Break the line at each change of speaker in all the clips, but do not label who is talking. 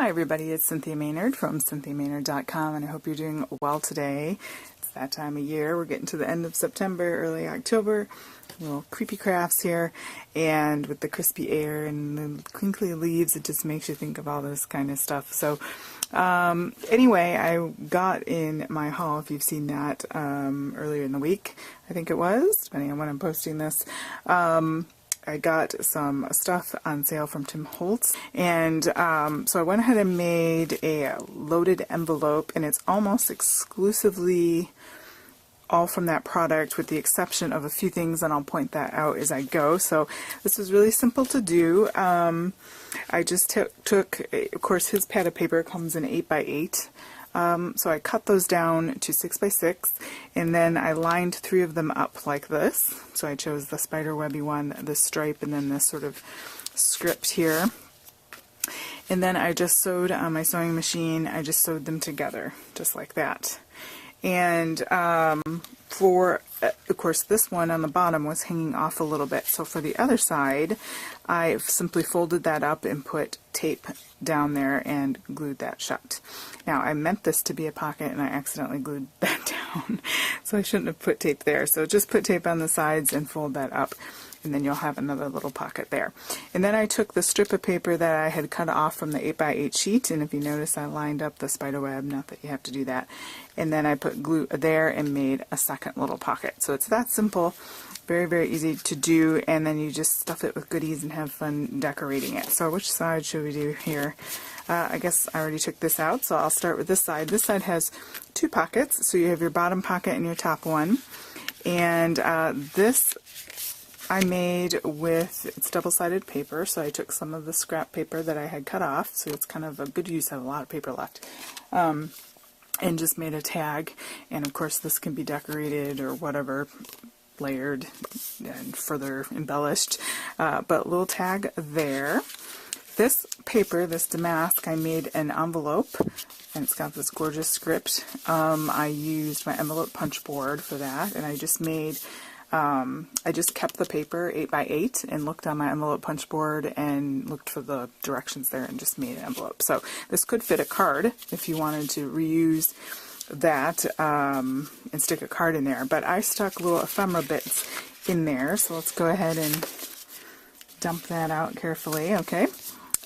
Hi everybody, it's Cynthia Maynard from CynthiaMaynard.com, and I hope you're doing well today. It's that time of year. We're getting to the end of September, early October. Little creepy crafts here, and with the crispy air and the crinkly leaves, it just makes you think of all this kind of stuff. So anyway, I got in my haul, if you've seen that earlier in the week, I think it was, depending on when I'm posting this. I got some stuff on sale from Holtz, and so I went ahead and made a loaded envelope, and it's almost exclusively all from that product with the exception of a few things, and I'll point that out as I go. So this was really simple to do. I just took, of course, his pad of paper comes in 8x8. So I cut those down to 6x6, and then I lined 3 of them up like this. So I chose the spider webby one, the stripe, and then this sort of script here. And then I just sewed on my sewing machine, I just sewed them together, just like that. And for, of course, this one on the bottom was hanging off a little bit. So for the other side, I simply folded that up and put tape down there and glued that shut. Now, I meant this to be a pocket, and I accidentally glued that down. So I shouldn't have put tape there. So just put tape on the sides and fold that up, and then you'll have another little pocket there. And then I took the strip of paper that I had cut off from the 8x8 sheet, and if you notice, I lined up the spider web, not that you have to do that. And then I put glue there and made a second little pocket. So it's that simple, very, very easy to do, and then you just stuff it with goodies and have fun decorating it. So which side should we do here? I guess I already took this out, so I'll start with this side. This side has 2 pockets, so you have your bottom pocket and your top one. And this I made with, it's double-sided paper, so I took some of the scrap paper that I had cut off, so it's kind of a good use, I have a lot of paper left, and just made a tag. And of course this can be decorated or whatever, layered and further embellished, but little tag there. This paper, this damask, I made an envelope, and it's got this gorgeous script. I used my envelope punch board for that, and I just made, I just kept the paper 8x8 and looked on my envelope punch board and looked for the directions there and just made an envelope. So this could fit a card if you wanted to reuse that and stick a card in there, but I stuck little ephemera bits in there, so let's go ahead and dump that out carefully. Okay,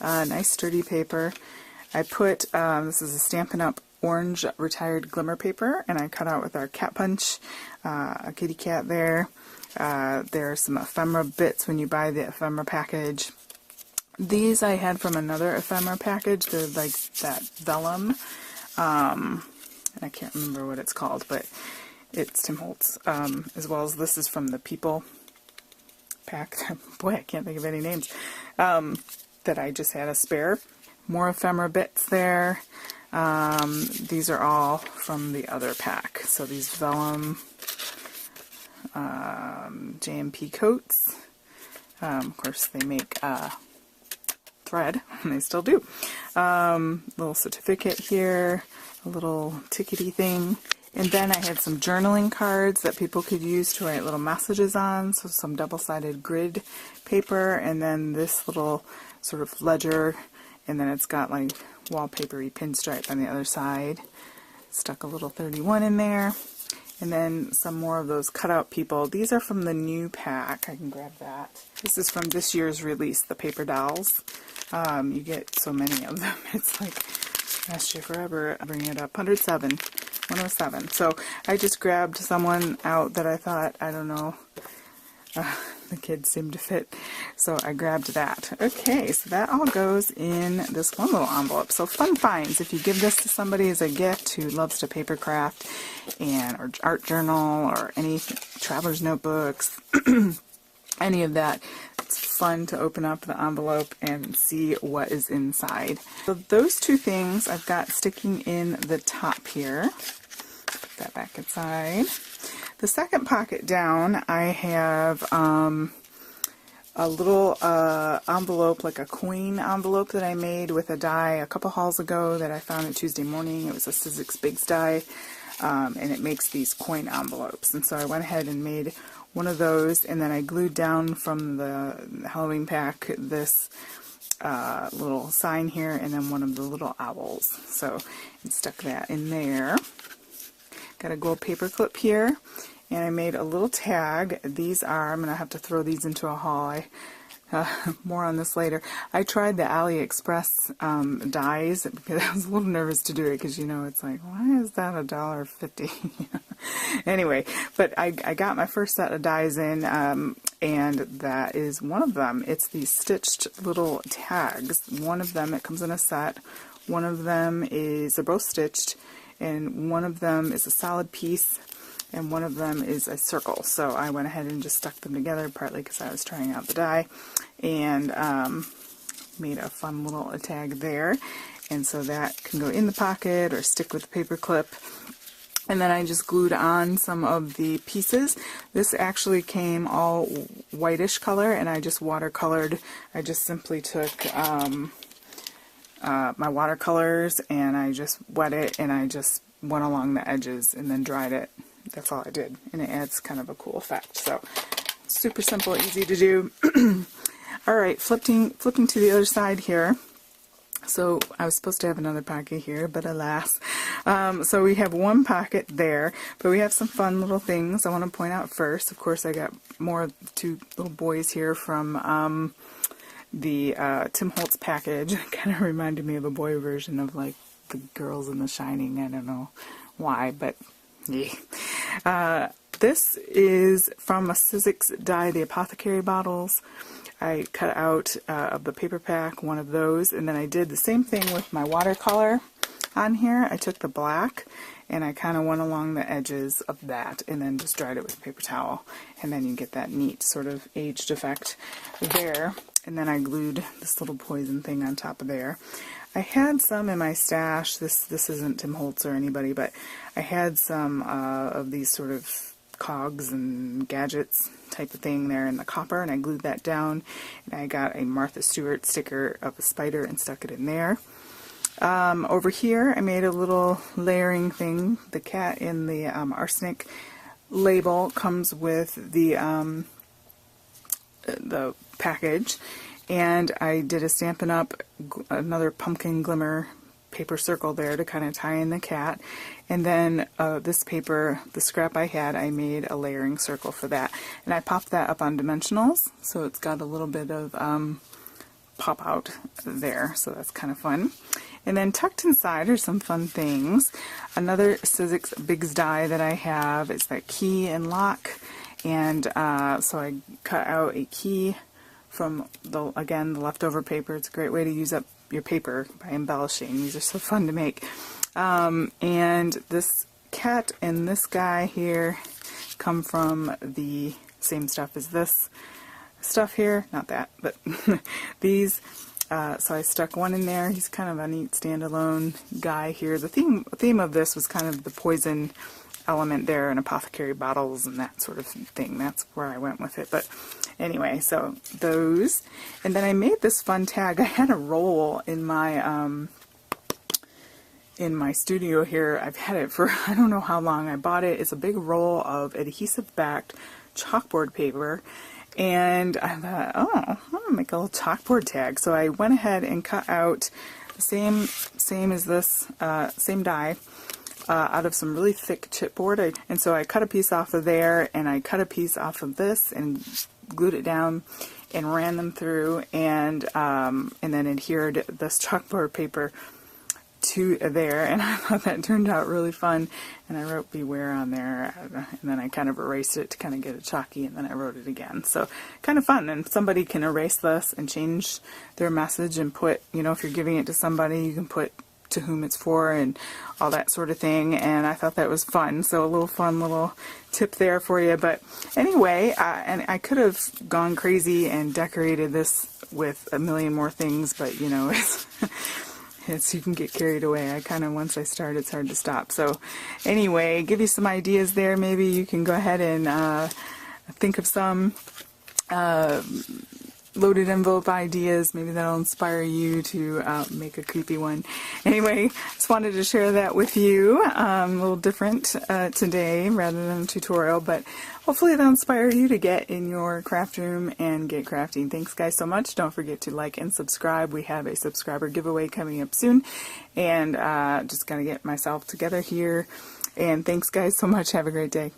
nice sturdy paper. I put, this is a Stampin' Up! Orange retired glimmer paper, and I cut out with our cat punch, a kitty cat there. There are some ephemera bits when you buy the ephemera package. These I had from another ephemera package. They're like that vellum. I can't remember what it's called, but it's Tim Holtz, as well as this is from the People pack. Boy, I can't think of any names, that I just had a spare. More ephemera bits there. These are all from the other pack. So these vellum JMP coats. Of course, they make thread, and they still do. Little certificate here, a little tickety thing. And then I had some journaling cards that people could use to write little messages on, so some double-sided grid paper, and then this little sort of ledger, and then it's got like wallpapery pinstripe on the other side. Stuck a little 31 in there, and then some more of those cutout people. These are from the new pack. I can grab that. This is from this year's release, the paper dolls. You get so many of them. It's like, last year forever. I bring it up. 107. So I just grabbed someone out that I thought, I don't know, the kids seemed to fit, so I grabbed that. Okay, so that all goes in this one little envelope. So fun finds. If you give this to somebody as a gift who loves to paper craft, and or art journal, or any traveler's notebooks, any of that, it's fun to open up the envelope and see what is inside. So those 2 things I've got sticking in the top here. Put that back inside. The second pocket down, I have a little envelope, like a coin envelope that I made with a die a couple hauls ago that I found at Tuesday Morning. It was a Sizzix Bigs die, and it makes these coin envelopes. And so I went ahead and made one of those, and then I glued down from the Halloween pack this little sign here, and then one of the little owls. So I stuck that in there. Got a gold paper clip here, and I made a little tag. These are, I'm going to have to throw these into a haul. More on this later. I tried the AliExpress dies because I was a little nervous to do it, because you know it's like, why is that $1.50? Anyway, but I got my first set of dies in, and that is one of them. It's these stitched little tags. One of them, it comes in a set. One of them is, they're both stitched, and one of them is a solid piece, and one of them is a circle. So I went ahead and just stuck them together, partly because I was trying out the die, and made a fun little tag there. And so that can go in the pocket or stick with the paper clip. And then I just glued on some of the pieces. This actually came all whitish color, and I just watercolored. I just simply took my watercolors, and I just wet it, and I just went along the edges and then dried it. That's all I did, and it adds kind of a cool effect. So super simple, easy to do. All right, flipping to the other side here. So I was supposed to have another pocket here, but alas. So we have one pocket there, but we have some fun little things I want to point out first. Of course, I got more of 2 little boys here from the Tim Holtz package. It kind of reminded me of a boy version of like the girls in The Shining. I don't know why, but yeah. This is from a Sizzix die, the apothecary bottles. I cut out of the paper pack one of those, and then I did the same thing with my watercolor on here. I took the black and I kind of went along the edges of that, and then just dried it with a paper towel, and then you get that neat sort of aged effect there. And then I glued this little poison thing on top of there. I had some in my stash. This isn't Tim Holtz or anybody, but I had some of these sort of cogs and gadgets type of thing there in the copper, and I glued that down, and I got a Martha Stewart sticker of a spider and stuck it in there. Over here I made a little layering thing. The cat in the arsenic label comes with the package, and I did a Stampin' Up! Another pumpkin glimmer paper circle there to kind of tie in the cat, and then this paper, the scrap I had, I made a layering circle for that, and I popped that up on dimensionals, so it's got a little bit of pop out there, so that's kind of fun. And then tucked inside are some fun things. Another Sizzix Bigs die that I have is that key and lock, and so I cut out a key from the leftover paper. It's a great way to use up your paper by embellishing. These are so fun to make. And this cat and this guy here come from the same stuff as this stuff here. Not that, but these. So I stuck one in there. He's kind of a neat standalone guy here. The theme of this was kind of the poison element there, and apothecary bottles and that sort of thing. That's where I went with it. But anyway, so those. And then I made this fun tag. I had a roll in my studio here. I've had it for I don't know how long. I bought it. It's a big roll of adhesive-backed chalkboard paper. And I thought, oh, I'm going to make a little chalkboard tag. So I went ahead and cut out the same as this, same die, out of some really thick chipboard. And so I cut a piece off of there, and I cut a piece off of this and glued it down and ran them through, and then adhered this chalkboard paper to there, and I thought that turned out really fun. And I wrote beware on there, and then I kind of erased it to kind of get it chalky, and then I wrote it again. So kind of fun, and somebody can erase this and change their message and put, you know, if you're giving it to somebody, you can put to whom it's for and all that sort of thing, and I thought that was fun. So a little fun little tip there for you. But anyway, and I could have gone crazy and decorated this with a million more things, but you know, you can get carried away. I kind of, once I start, it's hard to stop. So anyway, give you some ideas there. Maybe you can go ahead and think of some loaded envelope ideas. Maybe that'll inspire you to make a creepy one. Anyway, just wanted to share that with you. A little different today rather than a tutorial, but hopefully that'll inspire you to get in your craft room and get crafting. Thanks guys so much. Don't forget to like and subscribe. We have a subscriber giveaway coming up soon, and just gonna get myself together here. And thanks guys so much. Have a great day.